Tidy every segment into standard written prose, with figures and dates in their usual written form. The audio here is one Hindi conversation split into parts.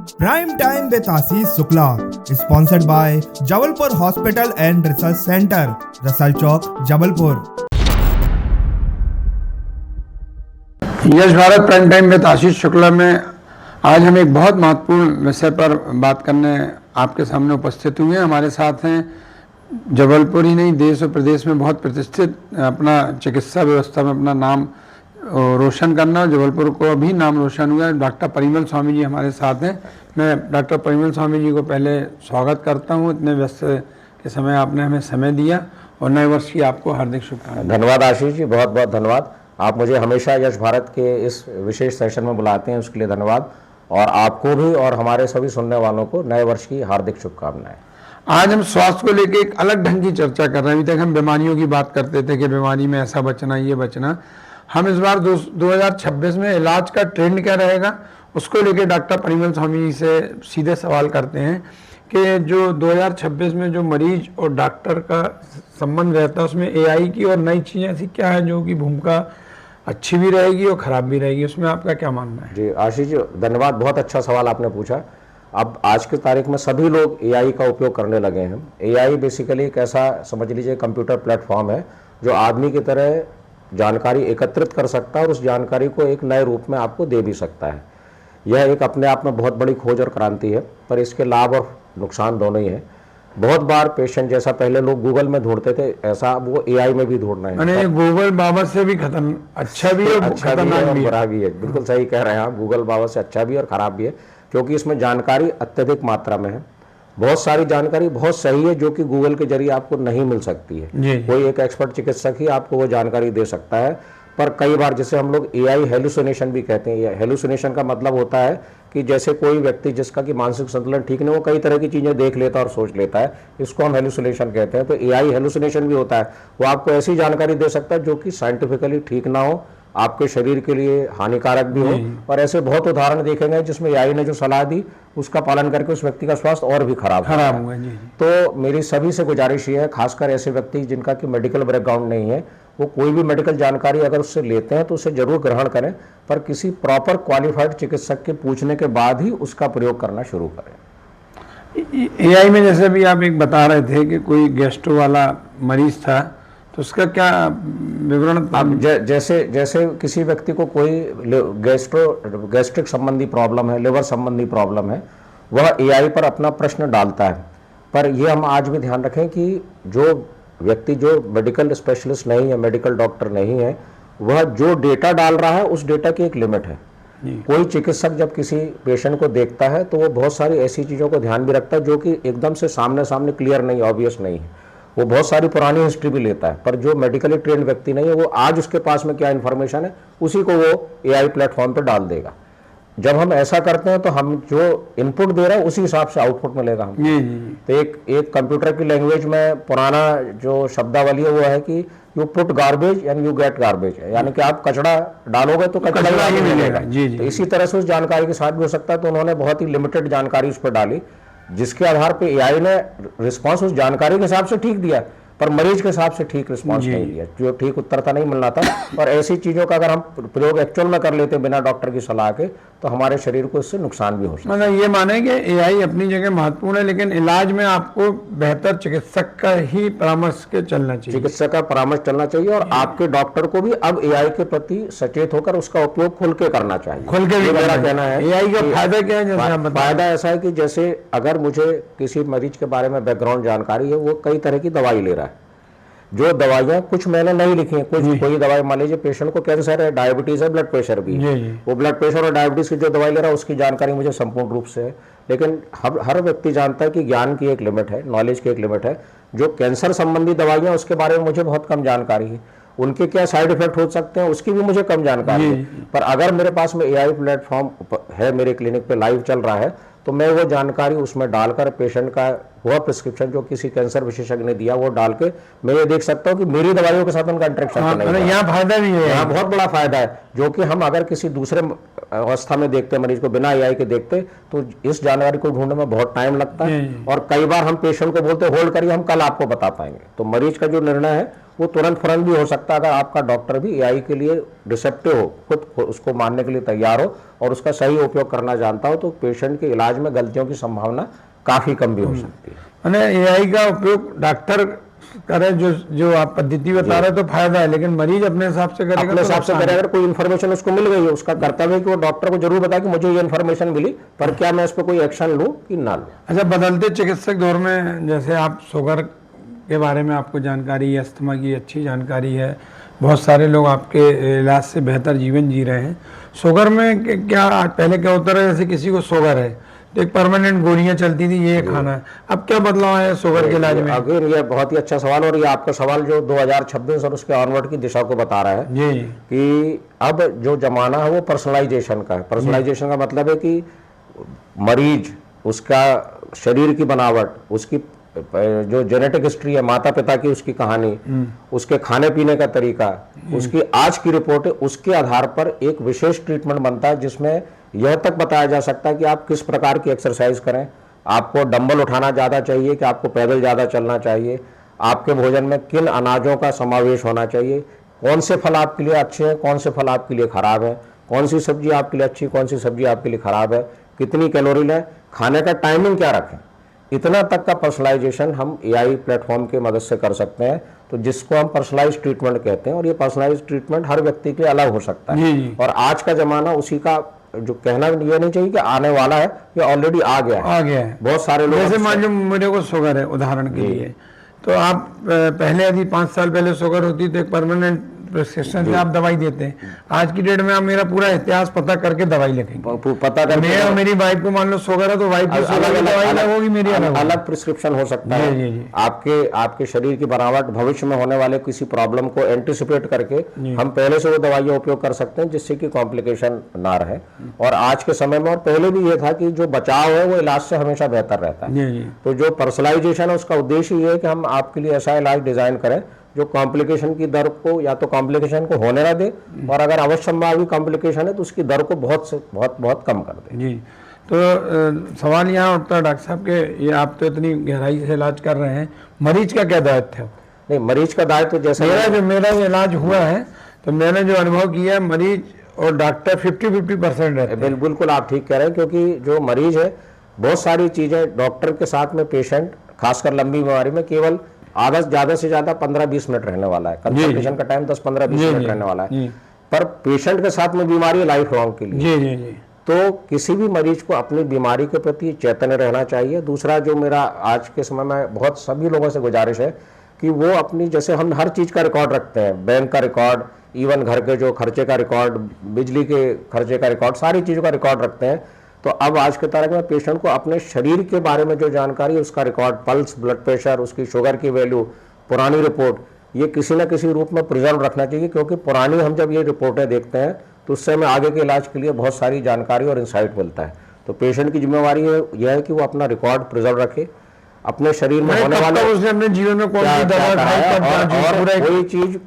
Prime time with Ashish Shukla sponsored by Jabalpur hospital and research centre, Russell Chowk, Jabalpur. Yash Bharat prime time with Ashish Shukla में आज हम एक बहुत महत्वपूर्ण विषय पर बात करने आपके सामने उपस्थित हुए हैं। हमारे साथ हैं जबलपुर ही नहीं, देश और प्रदेश में बहुत प्रतिष्ठित अपना चिकित्सा व्यवस्था में अपना नाम रोशन करना, और जबलपुर को अभी नाम रोशन हुआ है। डॉक्टर परिमल स्वामी जी हमारे साथ हैं। मैं डॉक्टर परिमल स्वामी जी को पहले स्वागत करता हूं। इतने व्यस्त के समय आपने हमें समय दिया और नए वर्ष की आपको हार्दिक शुभकामनाएं। धन्यवाद आशीष जी, बहुत बहुत धन्यवाद। आप मुझे हमेशा यश भारत के इस विशेष सेशन में बुलाते हैं, उसके लिए धन्यवाद। और आपको भी और हमारे सभी सुनने वालों को नए वर्ष की हार्दिक शुभकामनाएं। आज हम स्वास्थ्य को लेकर एक अलग ढंग की चर्चा कर रहे हैं। अभी तक हम बीमारियों की बात करते थे कि बीमारी में ऐसा बचना, ये बचना। हम इस बार 2026 में इलाज का ट्रेंड क्या रहेगा, उसको लेकर डॉक्टर परिमल स्वामी जी से सीधे सवाल करते हैं कि जो 2026 में जो मरीज और डॉक्टर का संबंध रहता है, उसमें एआई की और नई चीज़ें ऐसी क्या है जो कि भूमिका अच्छी भी रहेगी और ख़राब भी रहेगी, उसमें आपका क्या मानना है? जी आशीष जी, धन्यवाद। बहुत अच्छा सवाल आपने पूछा। अब आज की तारीख में सभी लोग एआई का उपयोग करने लगे हैं। एआई बेसिकली एक ऐसा, समझ लीजिए, कंप्यूटर प्लेटफॉर्म है जो आदमी की तरह जानकारी एकत्रित कर सकता है और उस जानकारी को एक नए रूप में आपको दे भी सकता है। यह एक अपने आप में बहुत बड़ी खोज और क्रांति है, पर इसके लाभ और नुकसान दोनों ही हैं। बहुत बार पेशेंट, जैसा पहले लोग गूगल में ढूंढते थे, ऐसा वो एआई में भी ढूंढना है। मैंने गूगल बाबा से भी खत्म, अच्छा भी है और बुरा भी है। बिल्कुल सही कह रहे हैं आप, गूगल बाबा से अच्छा भी है और खराब भी है, क्योंकि इसमें जानकारी अत्यधिक मात्रा में है। बहुत सारी जानकारी बहुत सही है जो कि गूगल के जरिए आपको नहीं मिल सकती है। कोई एक एक्सपर्ट चिकित्सक ही आपको वो जानकारी दे सकता है। पर कई बार, जिसे हम लोग एआई हेलुसिनेशन भी कहते हैं, हेलुसिनेशन का मतलब होता है कि जैसे कोई व्यक्ति जिसका कि मानसिक संतुलन ठीक नहीं, वो कई तरह की चीजें देख लेता है और सोच लेता है, इसको हम हेलुसिनेशन कहते हैं। तो एआई हेलुसिनेशन भी होता है। वो आपको ऐसी जानकारी दे सकता है जो कि साइंटिफिकली ठीक ना हो, आपके शरीर के लिए हानिकारक भी हो। और ऐसे बहुत उदाहरण देखेंगे जिसमें एआई ने जो सलाह दी उसका पालन करके उस व्यक्ति का स्वास्थ्य और भी खराब हुआ। तो मेरी सभी से गुजारिश ये है, खासकर ऐसे व्यक्ति जिनका कि मेडिकल बैकग्राउंड नहीं है, वो कोई भी मेडिकल जानकारी अगर उससे लेते हैं तो उसे जरूर ग्रहण करें, पर किसी प्रॉपर क्वालिफाइड चिकित्सक के पूछने के बाद ही उसका प्रयोग करना शुरू करें। एआई में जैसे भी आप एक बता रहे थे कि कोई गैस्ट्रो वाला मरीज था, तो उसका क्या विवरण? अब जैसे किसी व्यक्ति को कोई गैस्ट्रिक संबंधी प्रॉब्लम है, लिवर संबंधी प्रॉब्लम है, वह एआई पर अपना प्रश्न डालता है। पर यह हम आज भी ध्यान रखें कि जो व्यक्ति जो मेडिकल स्पेशलिस्ट नहीं है, मेडिकल डॉक्टर नहीं है, वह जो डेटा डाल रहा है उस डेटा की एक लिमिट है। कोई चिकित्सक जब किसी पेशेंट को देखता है तो वो बहुत सारी ऐसी चीज़ों को ध्यान भी रखता है जो कि एकदम से सामने क्लियर नहीं, ऑब्वियस नहीं है। वो बहुत सारी पुरानी हिस्ट्री भी लेता है। पर जो मेडिकली ट्रेंड व्यक्ति नहीं है, वो आज उसके पास में क्या इन्फॉर्मेशन है उसी को वो एआई प्लेटफॉर्म पर डाल देगा। जब हम ऐसा करते हैं तो हम जो इनपुट दे रहे हैं उसी हिसाब से आउटपुट मिलेगा हमें। तो एक कंप्यूटर की लैंग्वेज में पुराना जो शब्दावली है वो है कि you put garbage and you get garbage, यानी कि आप कचरा डालोगे तो कचरा ही मिलेगा। तो इसी तरह से उस जानकारी के साथ भी हो सकता है। तो उन्होंने बहुत ही लिमिटेड जानकारी उस पर डाली, जिसके आधार पे एआई ने रिस्पांस उस जानकारी के हिसाब से ठीक दिया, पर मरीज के हिसाब से ठीक रिस्पांस नहीं दिया, जो ठीक उत्तर था, नहीं मिलना था। पर ऐसी चीजों का अगर हम प्रयोग एक्चुअल में कर लेते बिना डॉक्टर की सलाह के, तो हमारे शरीर को इससे नुकसान भी हो सकता है। मतलब ये माने कि एआई अपनी जगह महत्वपूर्ण है, लेकिन इलाज में आपको बेहतर चिकित्सक का ही परामर्श के चलना चाहिए। चिकित्सक का परामर्श चलना चाहिए, और आपके डॉक्टर को भी अब एआई के प्रति सचेत होकर उसका उपयोग खुल के करना चाहिए। खुल के मेरा कहना है। एआई का फायदा क्या है? फायदा ऐसा है कि जैसे अगर मुझे किसी मरीज के बारे में बैकग्राउंड जानकारी है, वो कई तरह की दवाई ले रहा है, जो दवाइयाँ कुछ मैंने नहीं लिखी है, कोई दवाई, मान लीजिए पेशेंट को कैंसर है, डायबिटीज है, ब्लड प्रेशर भी है, वो ब्लड प्रेशर और डायबिटीज की जो दवाई ले रहा है उसकी जानकारी मुझे संपूर्ण रूप से है। लेकिन हर व्यक्ति जानता है कि ज्ञान की एक लिमिट है, नॉलेज की एक लिमिट है। जो कैंसर संबंधी दवाइयाँ उसके बारे में मुझे बहुत कम जानकारी है, उनके क्या साइड इफेक्ट हो सकते हैं उसकी भी मुझे कम जानकारी है। पर अगर मेरे पास में एआई प्लेटफॉर्म है, मेरे क्लिनिक पे लाइव चल रहा है, तो मैं वो जानकारी उसमें डालकर पेशेंट का वह प्रिस्क्रिप्शन जो किसी कैंसर विशेषज्ञ ने दिया वो डाल के मैं ये देख सकता हूँ कि मेरी दवाइयों के साथ उनका इंटरेक्शन नहीं है। यहाँ फायदा भी है, यहाँ बहुत बड़ा फायदा है, जो कि हम अगर किसी दूसरे अवस्था में देखते मरीज को बिना एआई के देखते तो इस जानकारी को ढूंढने में बहुत टाइम लगता है। और कई बार हम पेशेंट को बोलते होल्ड करिए, हम कल आपको बता पाएंगे। तो मरीज का जो निर्णय है वो तुरंत फौरन भी हो सकता है अगर आपका डॉक्टर भी एआई के लिए रिसेप्टिव हो, खुद उसको मानने के लिए तैयार हो और उसका सही उपयोग करना जानता हो, तो पेशेंट के इलाज में गलतियों की संभावना काफ़ी कम भी हो सकती है। मैंने एआई का उपयोग डॉक्टर करे, जो आप पद्धति बता रहे हो, तो फायदा है, लेकिन मरीज अपने हिसाब से करेगा, अपने हिसाब से करेगा। अगर कोई इन्फॉर्मेशन उसको मिल गई है, उसका कर्तव्य है कि वो डॉक्टर को जरूर बताए कि मुझे ये इन्फॉर्मेशन मिली, पर क्या मैं इस पर कोई एक्शन लूँ कि ना लूँ। अच्छा, बदलते चिकित्सक दौर में जैसे आप शुगर के बारे में आपको जानकारी है, अस्थमा की अच्छी जानकारी है, बहुत सारे लोग आपके इलाज से बेहतर जीवन जी रहे हैं। शुगर में क्या पहले क्या होता रहा, जैसे किसी को शुगर है तो एक परमानेंट गोलियां चलती थी, ये खाना है, अब क्या बदलाव है शुगर के इलाज में? अगेन ये बहुत ही अच्छा सवाल, और ये आपका सवाल जो 2026 और उसके ऑनवर्ड की दिशा को बता रहा है जी कि अब जो जमाना है वो पर्सनलाइजेशन का है। पर्सनलाइजेशन का मतलब है कि मरीज, उसका शरीर की बनावट, उसकी जो जेनेटिक हिस्ट्री है, माता पिता की उसकी कहानी, उसके खाने पीने का तरीका, उसकी आज की रिपोर्ट है, उसके आधार पर एक विशेष ट्रीटमेंट बनता है जिसमें यह तक बताया जा सकता है कि आप किस प्रकार की एक्सरसाइज करें, आपको डंबल उठाना ज़्यादा चाहिए कि आपको पैदल ज़्यादा चलना चाहिए, आपके भोजन में किन अनाजों का समावेश होना चाहिए, कौन से फल आपके लिए अच्छे हैं, कौन से फल आपके लिए खराब है, कौन सी सब्जी आपके लिए अच्छी, कौन सी सब्जी आपके लिए खराब है, कितनी कैलोरी है, खाने का टाइमिंग क्या रखें, इतना तक का पर्सनलाइजेशन हम एआई प्लेटफॉर्म की मदद से कर सकते हैं। तो जिसको हम पर्सनलाइज ट्रीटमेंट कहते हैं, और ये पर्सनलाइज ट्रीटमेंट हर व्यक्ति के लिए अलग हो सकता है। और आज का जमाना उसी का, जो कहना ये नहीं चाहिए कि आने वाला है, ये ऑलरेडी आ गया है। बहुत सारे लोग, जैसे मान लो मेरे को शुगर है उदाहरण के लिए, तो आप पहले यदि 5 साल पहले शुगर होती तो एक परमानेंट प्रिस्क्रिप्शन से आप दवाई देते हैं। आज की डेट में आप मेरा पूरा इतिहास पता करके दवाई लिखेंगे, पता करके मैं और मेरी वाइफ को मान लो शुगर है तो वाइफ की शुगर की दवाई अलग होगी, मेरी अलग प्रिस्क्रिप्शन हो सकता है। आपके शरीर की बनावट, भविष्य में होने वाले किसी प्रॉब्लम को एंटिसिपेट करके हम पहले से वो दवाइयां उपयोग कर सकते हैं जिससे कि कॉम्प्लिकेशन ना रहे। और आज के समय में, और पहले भी ये था कि जो बचाव है वो इलाज से हमेशा बेहतर रहता है। तो जो पर्सनलाइजेशन है उसका उद्देश्य ये है कि हम आपके लिए ऐसा इलाज डिजाइन करें जो कॉम्प्लिकेशन की दर को, या तो कॉम्प्लिकेशन को होने ना दे, और अगर अवश्य कॉम्प्लिकेशन है तो उसकी दर को बहुत कम कर दे। जी, तो सवाल यहाँ उठता है डॉक्टर साहब के, ये आप तो इतनी गहराई से इलाज कर रहे हैं, मरीज का क्या दायित्व है? नहीं, मरीज का दायित्व जैसे मेरा जो इलाज हुआ है, तो मैंने जो अनुभव किया है, मरीज और डॉक्टर 50-50% रहते हैं। बिल्कुल आप ठीक कह रहे हैं, क्योंकि जो मरीज है, बहुत सारी चीजें डॉक्टर के साथ में पेशेंट, खासकर लंबी बीमारी में, केवल ज़्यादा से ज़्यादा 15-20 मिनट रहने वाला है। कंसल्टेशन का टाइम 10-15-20 मिनट रहने वाला है, पर पेशेंट के साथ में बीमारी लाइफ लॉन्ग के लिए। तो किसी भी मरीज को अपनी बीमारी के प्रति चैतन्य रहना चाहिए। दूसरा, जो मेरा आज के समय में बहुत सभी लोगों से गुजारिश है कि वो अपनी, जैसे हम हर चीज़ का रिकॉर्ड रखते हैं, बैंक का रिकॉर्ड, इवन घर के जो खर्चे का रिकॉर्ड, बिजली के खर्चे का रिकॉर्ड, सारी चीज़ों का रिकॉर्ड रखते हैं। तो अब आज के तारीख में पेशेंट को अपने शरीर के बारे में जो जानकारी है, उसका रिकॉर्ड, पल्स, ब्लड प्रेशर, उसकी शुगर की वैल्यू, पुरानी रिपोर्ट, ये किसी न किसी रूप में प्रिजर्व रखना चाहिए, क्योंकि पुरानी हम जब ये रिपोर्टें देखते हैं तो उससे हमें आगे के इलाज के लिए बहुत सारी जानकारी और इंसाइट मिलता है। तो पेशेंट की जिम्मेवारी यह है कि वो अपना रिकॉर्ड प्रिजर्व रखे, अपने शरीर में होने वाले, उसने अपने जीवन में कौन सी दवा खाई, और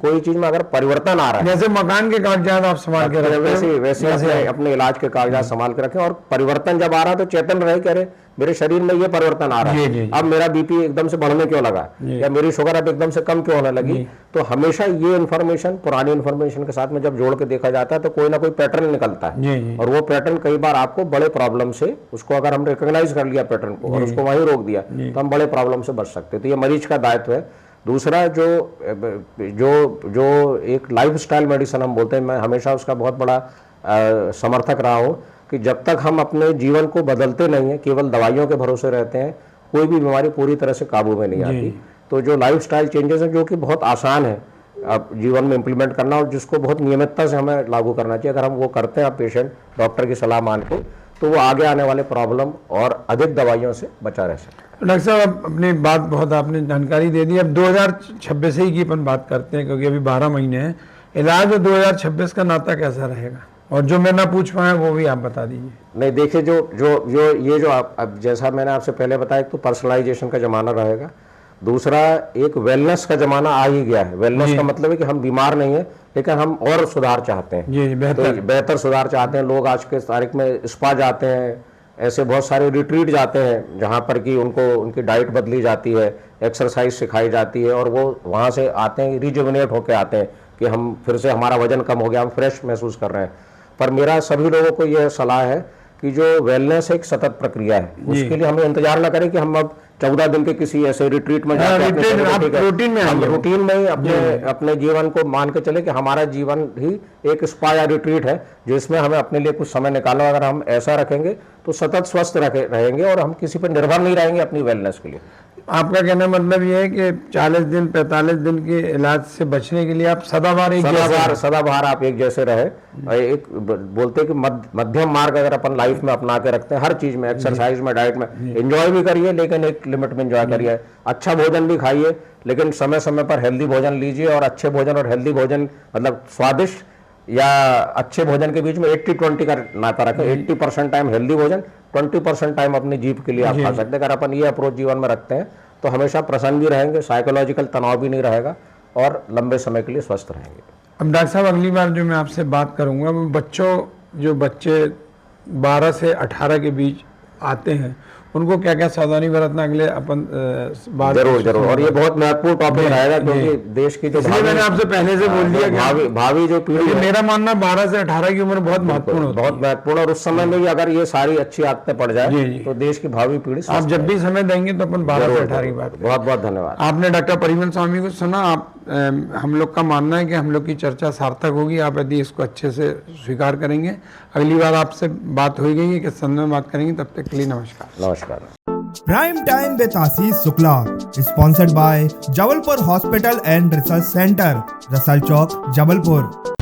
कोई चीज में अगर परिवर्तन आ रहा है, जैसे मकान के कागजात आप संभाल के रखें, वैसे अपने इलाज के कागजात संभाल के रखें, और परिवर्तन जब आ रहा है तो चेतन रहे, कह रहे मेरे शरीर में ये परिवर्तन आ रहा है, अब मेरा बीपी एकदम से बढ़ने क्यों लगा, या मेरी शुगर अब एकदम से कम क्यों होने लगी। तो हमेशा ये इन्फॉर्मेशन पुरानी इन्फॉर्मेशन के साथ में जब जोड़ के देखा जाता है तो कोई ना कोई पैटर्न निकलता है, और वो पैटर्न कई बार आपको बड़े प्रॉब्लम से, उसको अगर हम रिकॉग्नाइज कर लिया पैटर्न को और उसको वहीं रोक दिया तो हम बड़े प्रॉब्लम से बच सकते हैं। तो ये मरीज का दायित्व है। दूसरा, जो एक लाइफ स्टाइल मेडिसिन हम बोलते हैं, मैं हमेशा उसका बहुत बड़ा समर्थक रहा हूँ कि जब तक हम अपने जीवन को बदलते नहीं हैं, केवल दवाइयों के भरोसे रहते हैं, कोई भी बीमारी पूरी तरह से काबू में नहीं आती। तो जो लाइफ स्टाइल चेंजेस हैं, जो कि बहुत आसान है अब जीवन में इम्प्लीमेंट करना, और जिसको बहुत नियमितता से हमें लागू करना चाहिए, अगर हम वो करते हैं, आप पेशेंट डॉक्टर की सलाह मान के, तो वो आगे आने वाले प्रॉब्लम और अधिक दवाइयों से बचा रह सकते। डॉक्टर साहब, अपनी बात बहुत आपने जानकारी दे दी। अब 2026 ही की अपन बात करते हैं, क्योंकि अभी 12 महीने हैं। इलाज और 2026 का नाता कैसा रहेगा, और जो मैं ना पूछ पाया वो भी आप बता दीजिए। नहीं, देखिए, जो आप, अब जैसा मैंने आपसे पहले बताया, तो पर्सनलाइजेशन का जमाना रहेगा। दूसरा, एक वेलनेस का जमाना आ ही गया है। वेलनेस का मतलब है कि हम बीमार नहीं है, लेकिन हम और सुधार चाहते हैं, जी, बेहतर सुधार चाहते हैं। लोग आज के तारीख में स्पा जाते हैं, ऐसे बहुत सारे रिट्रीट जाते हैं जहाँ पर कि उनको उनकी डाइट बदली जाती है, एक्सरसाइज सिखाई जाती है और वो वहाँ से आते हैं, रिजुविनेट होकर आते हैं कि हम फिर से, हमारा वजन कम हो गया, हम फ्रेश महसूस कर रहे हैं। पर मेरा सभी लोगों को यह सलाह है कि जो वेलनेस एक सतत प्रक्रिया है, उसके लिए हमें इंतजार ना करें कि हम अब 14 दिन के किसी ऐसे रिट्रीट में जाके रूटीन में रूटीन में ही अपने जीवन को मान के चले कि हमारा जीवन ही एक स्पा या रिट्रीट है जिसमें हमें अपने लिए कुछ समय निकालो। अगर हम ऐसा रखेंगे तो सतत स्वस्थ रहेंगे और हम किसी पर निर्भर नहीं रहेंगे अपनी वेलनेस के लिए। आपका कहना मतलब ये है कि 40 दिन 45 दिन के इलाज से बचने के लिए आप सदाबहार आप एक जैसे रहे। एक बोलते हैं कि मध्यम मार्ग अगर अपन लाइफ में अपना के रखते हैं, हर चीज में, एक्सरसाइज में, डाइट में, एंजॉय भी करिए लेकिन एक लिमिट में एंजॉय करिए। अच्छा भोजन भी खाइए लेकिन समय समय पर हेल्दी भोजन लीजिए। और अच्छे भोजन और हेल्दी भोजन मतलब स्वादिष्ट या अच्छे भोजन के बीच में 80-20 का नाता रखें। 80% टाइम हेल्दी भोजन, 20% टाइम अपनी जीभ के लिए आप खा सकते हैं। अगर अपन ये अप्रोच जीवन में रखते हैं तो हमेशा प्रसन्न भी रहेंगे, साइकोलॉजिकल तनाव भी नहीं रहेगा और लंबे समय के लिए स्वस्थ रहेंगे। अब डॉक्टर साहब, अगली बार जो मैं आपसे बात करूंगा वो बच्चे 12 से 18 के बीच आते हैं, उनको क्या क्या सावधानी बरतना अगले अपन बात जरूर। और ये बहुत महत्वपूर्ण टॉपिक रहेगा क्योंकि देश की जो मैंने आपसे पहले से बोल दिया भावी जो पीढ़ी, मेरा मानना 12 से 18 की उम्र बहुत महत्वपूर्ण होती है, बहुत महत्वपूर्ण। और उस समय में भी अगर ये सारी अच्छी आदतें पड़ जाए तो देश की भावी पीढ़ी, आप जब भी समय देंगे तो अपन 12 से 18 की बात। बहुत बहुत धन्यवाद। आपने डॉक्टर परिमल स्वामी को सुना। आप हम लोग का मानना है कि हम लोग की चर्चा सार्थक होगी आप यदि इसको अच्छे से स्वीकार करेंगे। अगली बार आपसे बात हो गई है किस संदर्भ में बात करेंगे, तब तक के लिए नमस्कार। नमस्कार। Prime time with Ashish Shukla, sponsored by Jabalpur hospital and research centre, Russell Chowk, Jabalpur.